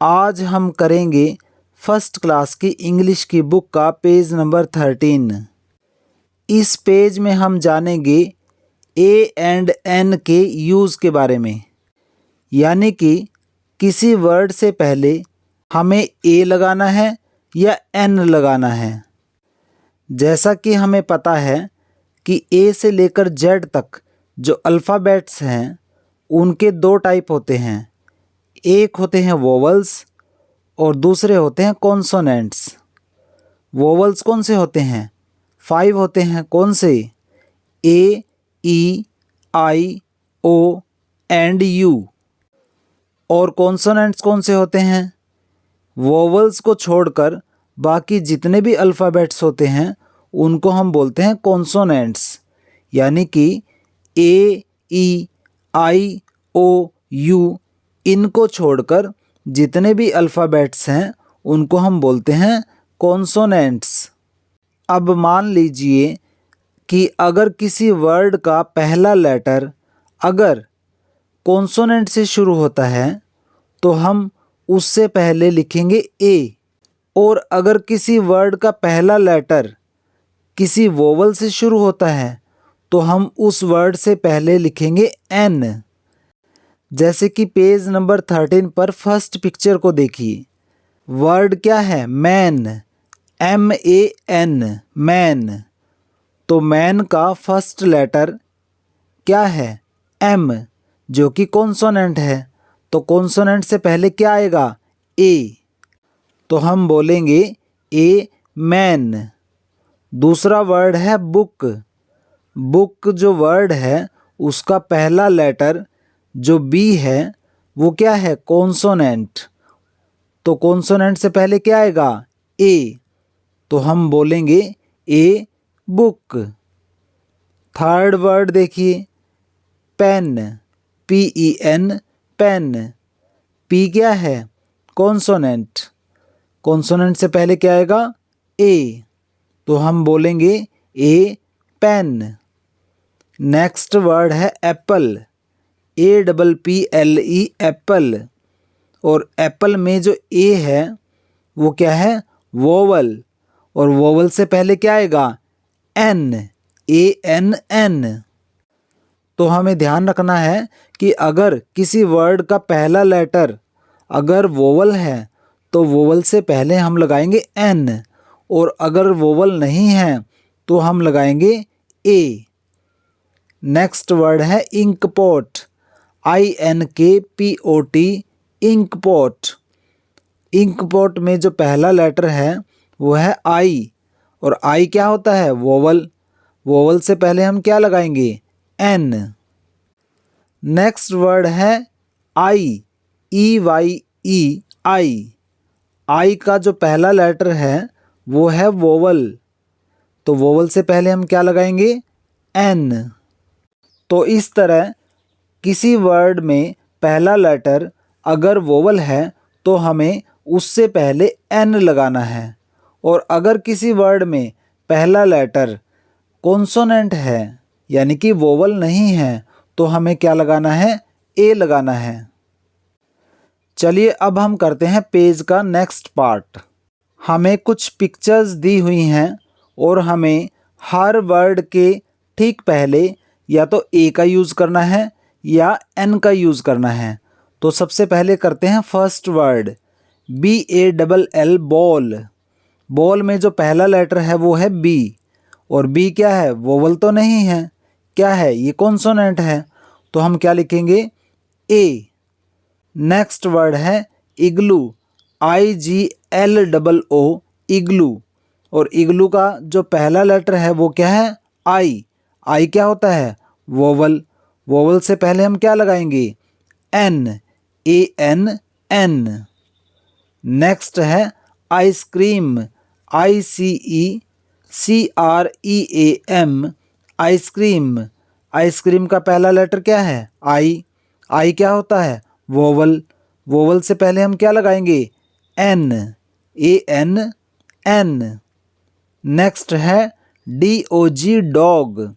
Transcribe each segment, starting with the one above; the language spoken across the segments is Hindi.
आज हम करेंगे फर्स्ट क्लास की इंग्लिश की बुक का पेज नंबर 13। इस पेज में हम जानेंगे ए एंड एन के यूज़ के बारे में, यानी कि किसी वर्ड से पहले हमें ए लगाना है या एन लगाना है। जैसा कि हमें पता है कि ए से लेकर जेड तक जो अल्फ़ाबेट्स हैं उनके दो टाइप होते हैं। एक होते हैं वोवल्स और दूसरे होते हैं कॉन्सोनेंट्स। वोवल्स कौन से होते हैं? 5 होते हैं। कौन से? ए, ई, आई, ओ एंड यू। और कॉन्सोनेंट्स कौन से होते हैं? वोवल्स को छोड़कर बाकी जितने भी अल्फ़ाबेट्स होते हैं उनको हम बोलते हैं कॉन्सोनेंट्स, यानी कि ए, ई, आई, ओ, यू इनको छोड़कर जितने भी अल्फ़ाबेट्स हैं उनको हम बोलते हैं कॉन्सोनेंट्स। अब मान लीजिए कि अगर किसी वर्ड का पहला लेटर अगर कॉन्सोनेंट से शुरू होता है तो हम उससे पहले लिखेंगे ए, और अगर किसी वर्ड का पहला लेटर किसी वोवल से शुरू होता है तो हम उस वर्ड से पहले लिखेंगे एन। जैसे कि पेज नंबर 13 पर फर्स्ट पिक्चर को देखिए। वर्ड क्या है? Man, MAN, man. तो मैन का फर्स्ट लेटर क्या है? M, जो कि कॉन्सोनेंट है। तो कॉन्सोनेंट से पहले क्या आएगा? ए। तो हम बोलेंगे ए मैन। दूसरा वर्ड है बुक। बुक जो वर्ड है उसका पहला लेटर जो बी है वो क्या है? कॉन्सोनेंट। तो कॉन्सोनेंट से पहले क्या आएगा? ए। तो हम बोलेंगे ए बुक। थर्ड वर्ड देखिए, पेन, PEN, पेन। पी क्या है? कॉन्सोनेंट। कॉन्सोनेंट से पहले क्या आएगा? ए। तो हम बोलेंगे ए पेन। नेक्स्ट वर्ड है एप्पल, APPLE, एप्पल। और एप्पल में जो ए है वो क्या है? वोवल। और वोवल से पहले क्या आएगा? An, ANN। तो हमें ध्यान रखना है कि अगर किसी वर्ड का पहला लेटर अगर वोवल है तो वोवल से पहले हम लगाएंगे एन, और अगर वोवल नहीं है तो हम लगाएंगे ए। नेक्स्ट वर्ड है इंकपॉट, INKPOT, इंकपॉट। इंकपॉट में जो पहला लेटर है वो है आई, और आई क्या होता है? वोवल। वोवल से पहले हम क्या लगाएंगे? एन। नेक्स्ट वर्ड है आई, EYE, आई। आई का जो पहला लेटर है वो है वोवल। तो वोवल से पहले हम क्या लगाएंगे? एन। तो इस तरह किसी वर्ड में पहला लेटर अगर वोवल है तो हमें उससे पहले एन लगाना है, और अगर किसी वर्ड में पहला लेटर कॉन्सोनेंट है यानी कि वोवल नहीं है तो हमें क्या लगाना है? ए लगाना है। चलिए अब हम करते हैं पेज का नेक्स्ट पार्ट। हमें कुछ पिक्चर्स दी हुई हैं और हमें हर वर्ड के ठीक पहले या तो ए का यूज़ करना है या एन का यूज़ करना है। तो सबसे पहले करते हैं first word, BALL, ball. Ball में जो पहला लेटर है वो है बी, और बी क्या है? वोवल तो नहीं है। क्या है? ये कॉन्सोनेंट है। तो हम क्या लिखेंगे? ए। नेक्स्ट वर्ड है इग्लू, IGLOO, इग्लू। और इग्लू का जो पहला लेटर है वो क्या है? आई। आई क्या होता है? वोवल। वोवल से पहले हम क्या लगाएंगे? An, ANN। नेक्स्ट है आइसक्रीम, ICECREAM, आइसक्रीम। आइसक्रीम का पहला लेटर क्या है? आई। आई क्या होता है? वोवल। वोवल से पहले हम क्या लगाएंगे? An, ANN। नेक्स्ट है DOG, डॉग।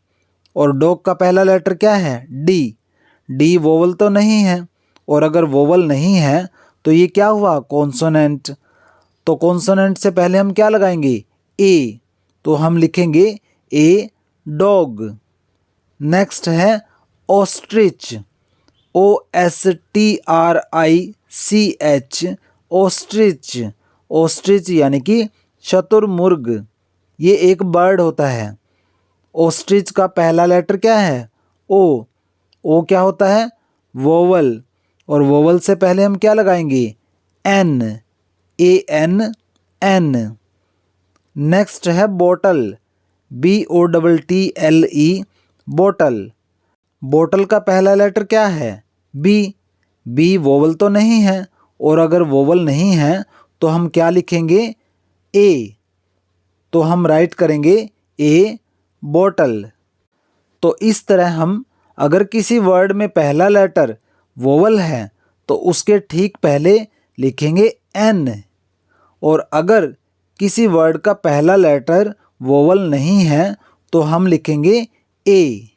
और डॉग का पहला लेटर क्या है? डी। डी वोवल तो नहीं है, और अगर वोवल नहीं है तो ये क्या हुआ, कॉन्सोनेंट। तो कॉन्सोनेंट से पहले हम क्या लगाएंगे, ए, तो हम लिखेंगे ए डॉग। नेक्स्ट है ऑस्ट्रिच, OSTRICH, ऑस्ट्रिच। ऑस्ट्रिच यानी कि शतुरमुर्ग, ये एक बर्ड होता है। ऑस्ट्रिच का पहला लेटर क्या है, ओ। ओ क्या होता है, वोवल, और वोवल से पहले हम क्या लगाएंगे, एन, ANN। नेक्स्ट है बोटल, BOTTLE, बोटल। बोटल का पहला लेटर क्या है, बी। बी वोवल तो नहीं है, और अगर वोवल नहीं है तो हम क्या लिखेंगे, ए। तो हम राइट करेंगे ए बोटल। तो इस तरह हम अगर किसी वर्ड में पहला लेटर वोवल है तो उसके ठीक पहले लिखेंगे एन, और अगर किसी वर्ड का पहला लेटर वोवल नहीं है तो हम लिखेंगे ए।